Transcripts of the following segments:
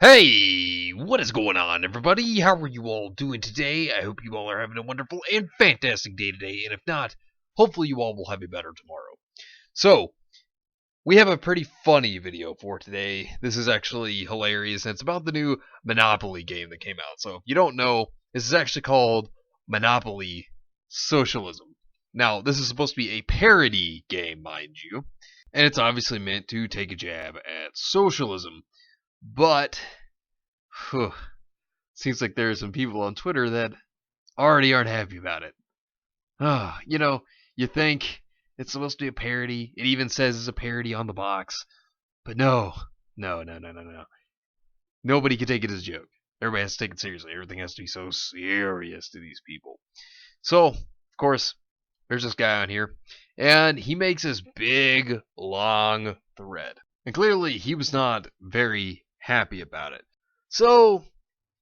Hey, what is going on, everybody? How are you all doing today? I hope you all are having a wonderful and fantastic day today, and if not, hopefully you all will have a better tomorrow. So, we have a pretty funny video for today. This is actually hilarious, and it's about the new Monopoly game that came out. So, if you don't know, this is actually called Monopoly Socialism. Now, this is supposed to be a parody game, mind you, and it's obviously meant to take a jab at socialism. But, seems like there are some people on Twitter that already aren't happy about it. You think it's supposed to be a parody. It even says it's a parody on the box. But no. No. Nobody can take it as a joke. Everybody has to take it seriously. Everything has to be so serious to these people. So, of course, there's this guy on here, and he makes this big, long thread. And clearly, he was not very happy about it. So,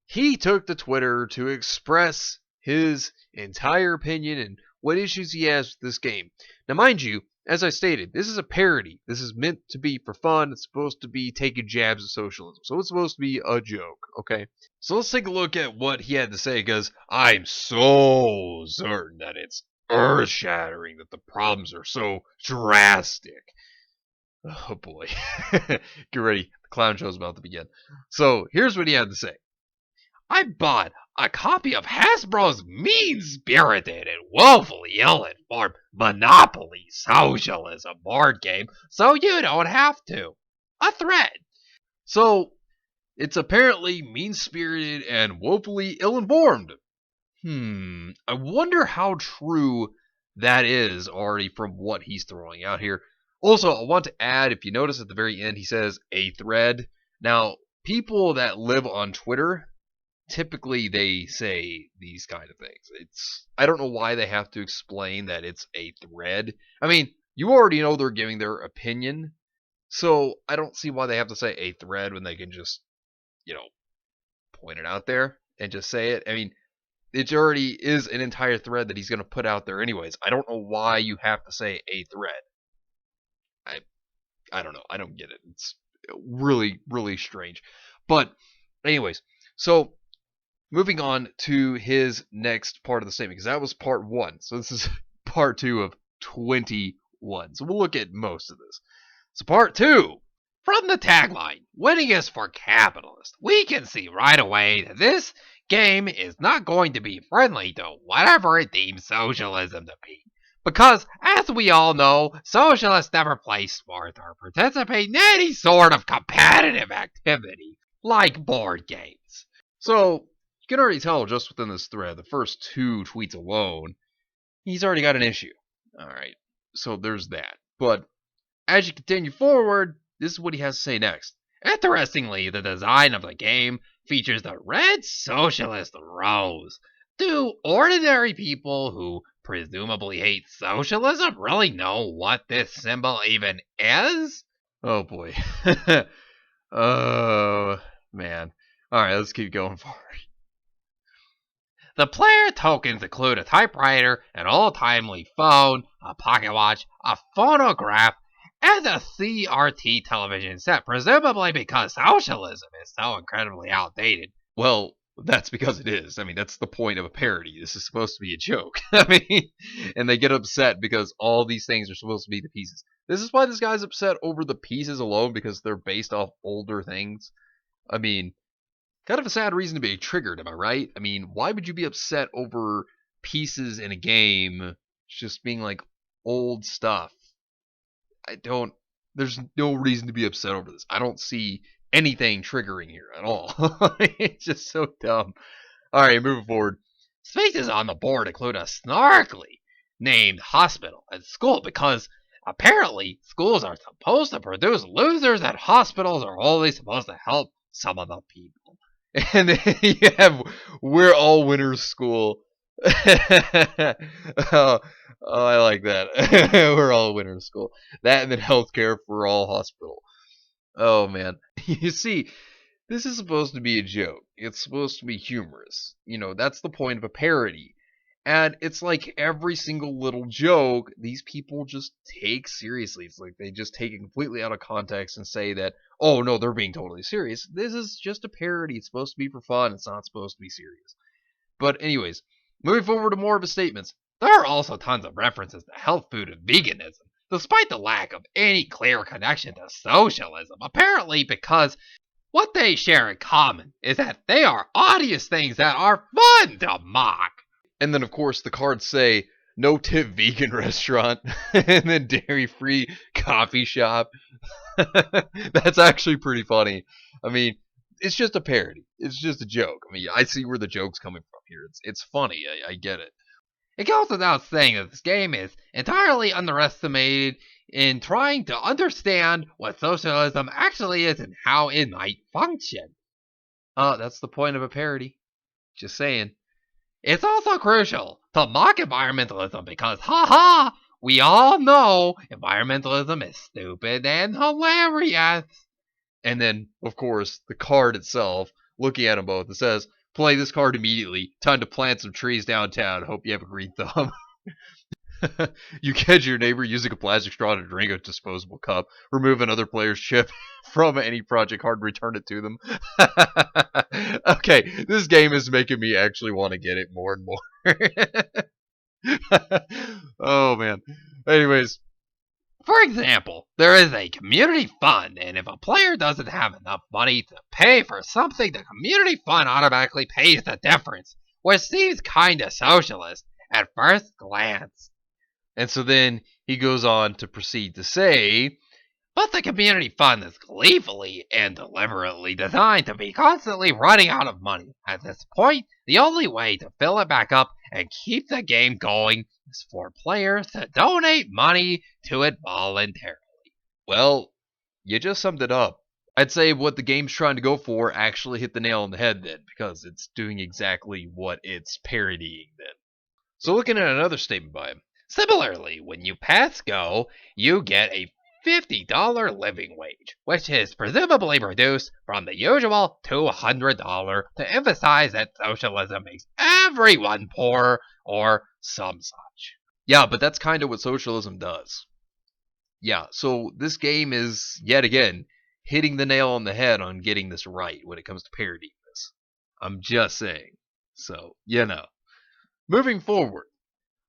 he took to Twitter to express his entire opinion and what issues he has with this game. Now, mind you, as I stated, this is a parody. This is meant to be for fun. It's supposed to be taking jabs at socialism. So it's supposed to be a joke, okay? So let's take a look at what he had to say, because I'm so certain that it's earth-shattering, that the problems are so drastic. Oh boy. Get ready. The clown show's about to begin. So, here's what he had to say. I bought a copy of Hasbro's mean-spirited and woefully ill-informed Monopoly Socialism board game, so you don't have to. A thread. So, it's apparently mean-spirited and woefully ill-informed. I wonder how true that is already from what he's throwing out here. Also, I want to add, if you notice at the very end, he says a thread. Now, people that live on Twitter, typically they say these kind of things. I don't know why they have to explain that it's a thread. I mean, you already know they're giving their opinion, so I don't see why they have to say a thread when they can just, point it out there and just say it. I mean, it already is an entire thread that he's going to put out there anyways. I don't know why you have to say a thread. I don't know. I don't get it. It's really, really strange. But anyways, so moving on to his next part of the statement, because that was part 1. So this is part 2 of 21. So we'll look at most of this. So part 2. From the tagline, winning is for capitalists, we can see right away that this game is not going to be friendly to whatever it deems socialism to be. Because, as we all know, socialists never play smart or participate in any sort of competitive activity, like board games. So, you can already tell just within this thread, the first 2 tweets alone, he's already got an issue. Alright, so there's that. But, as you continue forward, this is what he has to say next. Interestingly, the design of the game features the red socialist rose. Do ordinary people who presumably hate socialism really know what this symbol even is? Oh boy. Oh man. Alright, let's keep going forward. The player tokens include a typewriter, an old-timey phone, a pocket watch, a phonograph, and a CRT television set, presumably because socialism is so incredibly outdated. Well, that's because it is. I mean, that's the point of a parody. This is supposed to be a joke. I mean, and they get upset because all these things are supposed to be the pieces. This is why this guy's upset over the pieces alone, because they're based off older things. I mean, kind of a sad reason to be triggered, am I right? I mean, why would you be upset over pieces in a game just being like old stuff? There's no reason to be upset over this. I don't see anything triggering here at all. It's just so dumb. Alright, moving forward. Spaces on the board include a snarkily named hospital and school because apparently schools are supposed to produce losers and hospitals are only supposed to help some of the people. And then you have We're All Winners School. Oh, I like that. We're All Winners School. That and then Healthcare for All Hospital. Oh man. You see, this is supposed to be a joke. It's supposed to be humorous. That's the point of a parody. And it's like every single little joke, these people just take seriously. It's like they just take it completely out of context and say that, oh no, they're being totally serious. This is just a parody. It's supposed to be for fun. It's not supposed to be serious. But anyways, moving forward to more of his statements. There are also tons of references to health food and veganism, despite the lack of any clear connection to socialism, apparently because what they share in common is that they are obvious things that are fun to mock. And then, of course, the cards say no tip vegan restaurant and then dairy free coffee shop. That's actually pretty funny. I mean, it's just a parody. It's just a joke. I mean, I see where the joke's coming from here. It's funny. I get it. It goes without saying that this game is entirely underestimated in trying to understand what socialism actually is and how it might function. That's the point of a parody. Just saying. It's also crucial to mock environmentalism because, haha, we all know environmentalism is stupid and hilarious. And then, of course, the card itself, looking at them both, it says, play this card immediately. Time to plant some trees downtown. Hope you have a green thumb. You catch your neighbor using a plastic straw to drink a disposable cup. Remove another player's chip from any project card and return it to them. Okay, this game is making me actually want to get it more and more. Oh, man. Anyways. For example, there is a community fund, and if a player doesn't have enough money to pay for something, the community fund automatically pays the difference, which seems kinda socialist at first glance. And so then he goes on to proceed to say, but the community fund is gleefully and deliberately designed to be constantly running out of money. At this point, the only way to fill it back up and keep the game going is for players to donate money to it voluntarily. Well, you just summed it up. I'd say what the game's trying to go for actually hit the nail on the head then, because it's doing exactly what it's parodying then. So looking at another statement by him. Similarly, when you pass go, you get a $50 living wage, which is presumably reduced from the usual $200 to emphasize that socialism makes everyone poor or some such. Yeah, but that's kind of what socialism does. Yeah, so this game is, yet again, hitting the nail on the head on getting this right when it comes to parodying this. I'm just saying. So, Moving forward.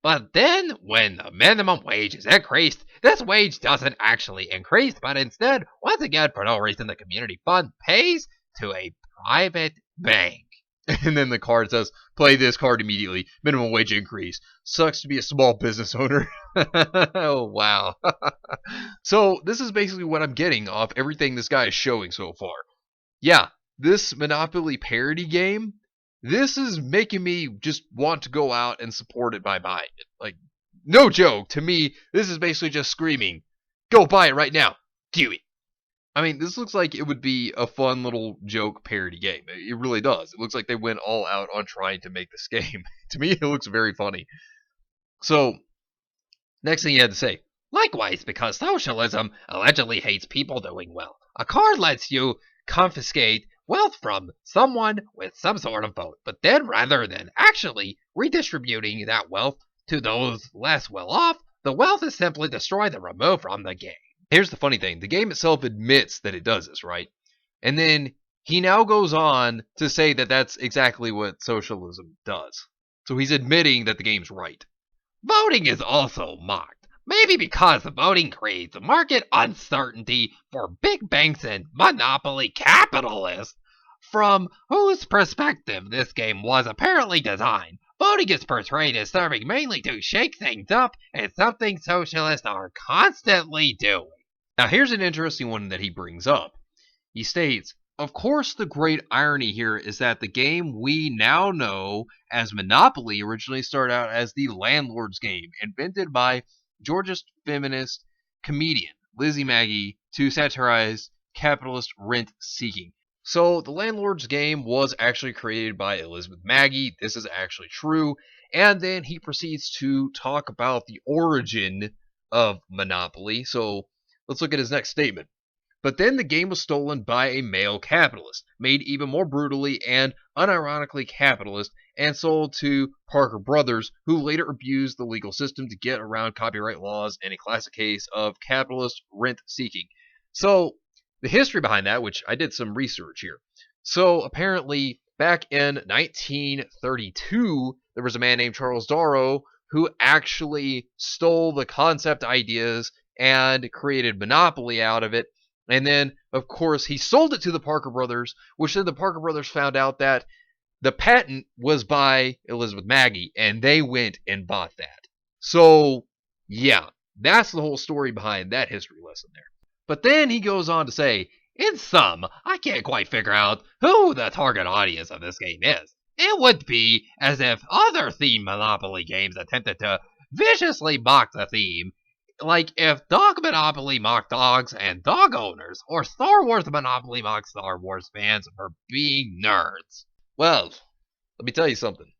But then, when the minimum wage is increased, this wage doesn't actually increase, but instead, once again, for no reason, the community fund pays to a private bank. And then the card says, play this card immediately. Minimum wage increase. Sucks to be a small business owner. Oh, wow. So, this is basically what I'm getting off everything this guy is showing so far. Yeah, this Monopoly parody game, this is making me just want to go out and support it by buying it. Like, no joke. To me, this is basically just screaming, go buy it right now. Do it. I mean, this looks like it would be a fun little joke parody game. It really does. It looks like they went all out on trying to make this game. To me, it looks very funny. So, next thing you had to say. Likewise, because socialism allegedly hates people doing well. A card lets you confiscate wealth from someone with some sort of vote, but then rather than actually redistributing that wealth to those less well off, the wealth is simply destroyed and removed from the game. Here's the funny thing. The game itself admits that it does this, right? And then he now goes on to say that that's exactly what socialism does. So he's admitting that the game's right. Voting is also mocked. Maybe because voting creates market uncertainty for big banks and monopoly capitalists, from whose perspective this game was apparently designed. Voting is portrayed as serving mainly to shake things up, and something socialists are constantly doing. Now here's an interesting one that he brings up. He states, of course the great irony here is that the game we now know as Monopoly originally started out as the landlord's game, invented by Georgist feminist comedian Lizzie Magie to satirize capitalist rent seeking. So the landlord's game was actually created by Elizabeth Magie. This is actually true. And then he proceeds to talk about the origin of Monopoly. So let's look at his next statement. But then the game was stolen by a male capitalist, made even more brutally and unironically capitalist, and sold to Parker Brothers, who later abused the legal system to get around copyright laws in a classic case of capitalist rent seeking. So, the history behind that, which I did some research here. So, apparently, back in 1932, there was a man named Charles Darrow who actually stole the concept ideas and created monopoly out of it. And then, of course, he sold it to the Parker Brothers, which then the Parker Brothers found out that the patent was by Elizabeth Magie, and they went and bought that. So, yeah, that's the whole story behind that history lesson there. But then he goes on to say, in sum, I can't quite figure out who the target audience of this game is. It would be as if other theme Monopoly games attempted to viciously mock the theme, like if Dog Monopoly mocked dogs and dog owners, or Star Wars Monopoly mocked Star Wars fans for being nerds. Well, let me tell you something.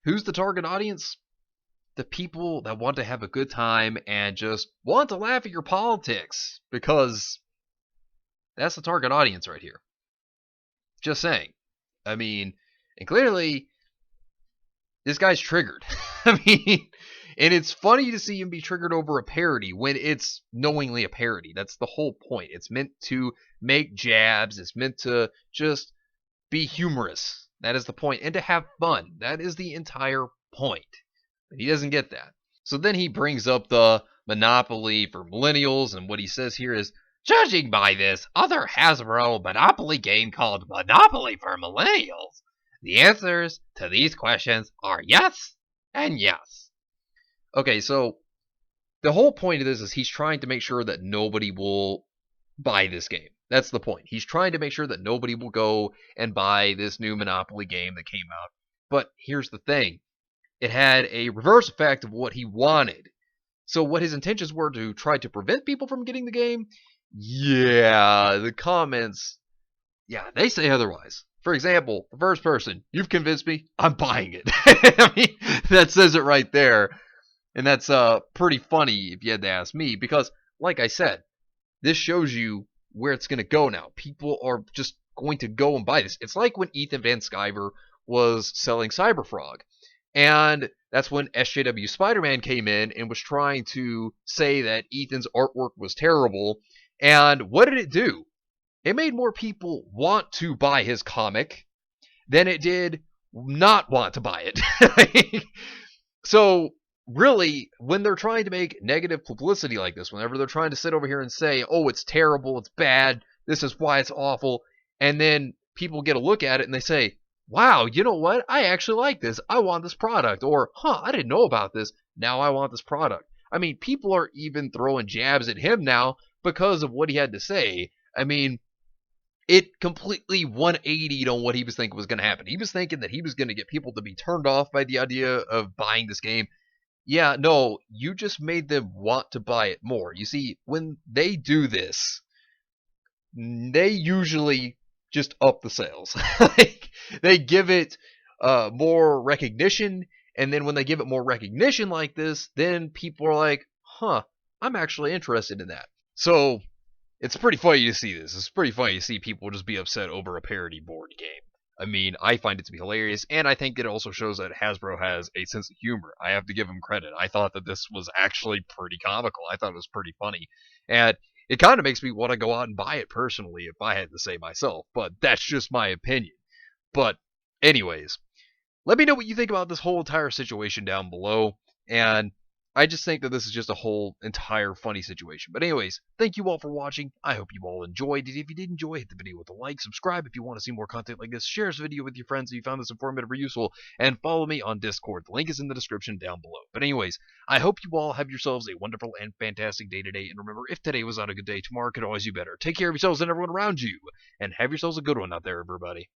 Who's the target audience? The people that want to have a good time and just want to laugh at your politics, because that's the target audience right here. Just saying. I mean, and clearly, this guy's triggered. I mean, and it's funny to see him be triggered over a parody when it's knowingly a parody. That's the whole point. It's meant to make jabs. It's meant to just be humorous. That is the point. And to have fun. That is the entire point. But he doesn't get that. So then he brings up the Monopoly for millennials, and what he says here is, judging by this other Hasbro Monopoly game called Monopoly for Millennials, the answers to these questions are yes and yes. Okay, so the whole point of this is he's trying to make sure that nobody will buy this game. That's the point. He's trying to make sure that nobody will go and buy this new Monopoly game that came out. But here's the thing. It had a reverse effect of what he wanted. So what his intentions were to try to prevent people from getting the game, yeah, the comments, yeah, they say otherwise. For example, the first person, you've convinced me, I'm buying it. I mean, that says it right there. And that's pretty funny if you had to ask me, because, like I said, this shows you where it's going to go now. People are just going to go and buy this. It's like when Ethan Van Sciver was selling Cyberfrog. And that's when SJW Spider-Man came in and was trying to say that Ethan's artwork was terrible. And what did it do? It made more people want to buy his comic than it did not want to buy it. So, really, when they're trying to make negative publicity like this, whenever they're trying to sit over here and say, oh, it's terrible, it's bad, this is why it's awful, and then people get a look at it and they say, wow, you know what? I actually like this. I want this product. Or, I didn't know about this. Now I want this product. I mean, people are even throwing jabs at him now because of what he had to say. I mean, it completely 180'd on what he was thinking was going to happen. He was thinking that he was going to get people to be turned off by the idea of buying this game. Yeah, no, you just made them want to buy it more. You see, when they do this, they usually just up the sales. Like, they give it more recognition, and then when they give it more recognition like this, then people are like, I'm actually interested in that. So, it's pretty funny to see this. It's pretty funny to see people just be upset over a parody board game. I mean, I find it to be hilarious, and I think it also shows that Hasbro has a sense of humor. I have to give them credit. I thought that this was actually pretty comical. I thought it was pretty funny. And it kind of makes me want to go out and buy it personally if I had to say myself, but that's just my opinion. But anyways, let me know what you think about this whole entire situation down below, and I just think that this is just a whole entire funny situation. But anyways, thank you all for watching. I hope you all enjoyed it. If you did enjoy, hit the video with a like, subscribe if you want to see more content like this, share this video with your friends if you found this informative or useful, and follow me on Discord. The link is in the description down below. But anyways, I hope you all have yourselves a wonderful and fantastic day today, and remember, if today was not a good day, tomorrow could always be better. Take care of yourselves and everyone around you, and have yourselves a good one out there, everybody.